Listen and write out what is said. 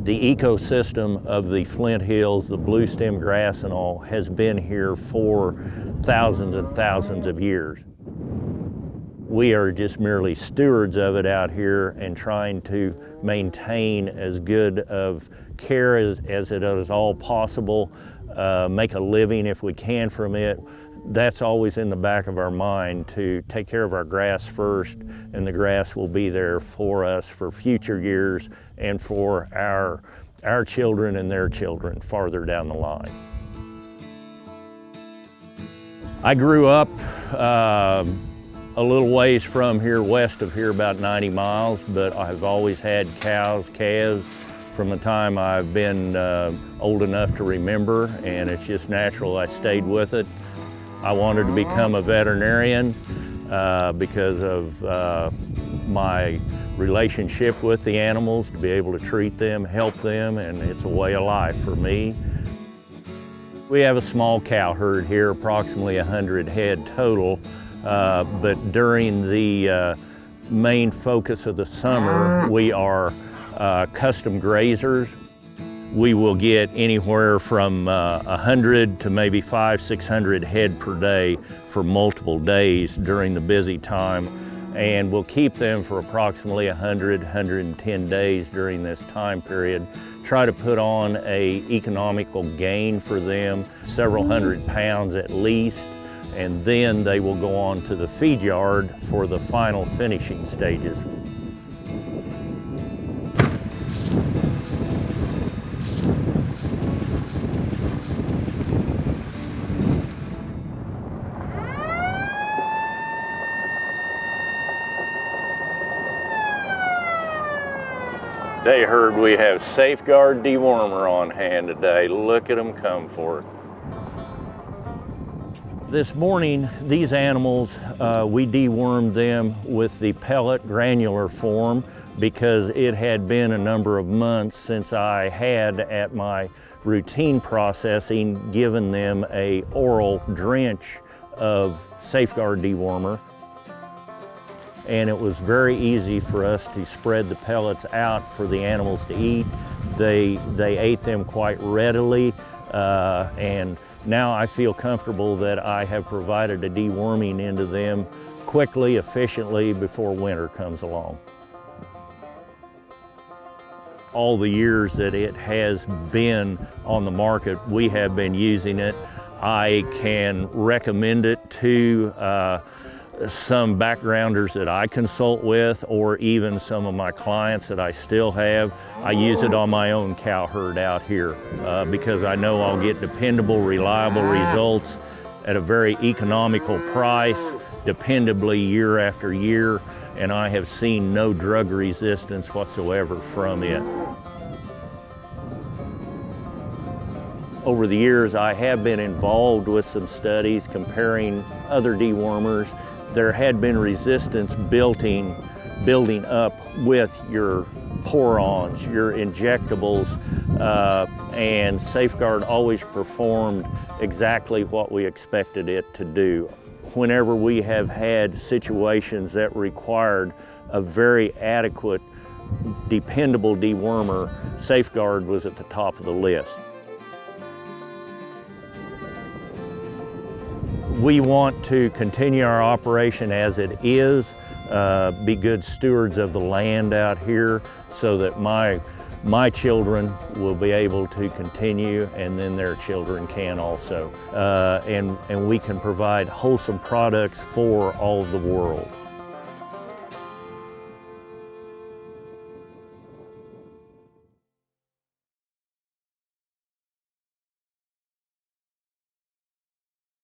The ecosystem of the Flint Hills, the blue stem grass and all, has been here for thousands and thousands of years. We are just merely stewards of it out here and trying to maintain as good of care as it is all possible, make a living if we can from it. That's always in the back of our mind, to take care of our grass first, and the grass will be there for us for future years and for our children and their children farther down the line. I grew up a little ways from here, west of here, about 90 miles, but I've always had cows, calves, from the time I've been old enough to remember, and it's just natural I stayed with it. I wanted to become a veterinarian because of my relationship with the animals, to be able to treat them, help them, and it's a way of life for me. We have a small cow herd here, approximately 100 head total, but during the main focus of the summer, we are custom grazers. We will get anywhere from 100 to maybe 500-600 head per day for multiple days during the busy time, and we'll keep them for approximately 100-110 days during this time period. Try to put on an economical gain for them, several hundred pounds at least, and then they will go on to the feed yard for the final finishing stages. They heard we have Safeguard dewormer on hand today. Look at them come for it. This morning, these animals, we dewormed them with the pellet granular form because it had been a number of months since I had, at my routine processing, given them an oral drench of Safeguard dewormer. And it was very easy for us to spread the pellets out for the animals to eat. They ate them quite readily, and now I feel comfortable that I have provided a deworming into them quickly, efficiently, before winter comes along. All the years that it has been on the market, we have been using it. I can recommend it to some backgrounders that I consult with, or even some of my clients that I still have. I use it on my own cow herd out here because I know I'll get dependable, reliable results at a very economical price, dependably year after year, and I have seen no drug resistance whatsoever from it. Over the years, I have been involved with some studies comparing other dewormers. There had been resistance building up with your pour-ons, your injectables, and Safeguard always performed exactly what we expected it to do. Whenever we have had situations that required a very adequate, dependable dewormer, Safeguard was at the top of the list. We want to continue our operation as it is, be good stewards of the land out here so that my children will be able to continue, and then their children can also. And we can provide wholesome products for all of the world.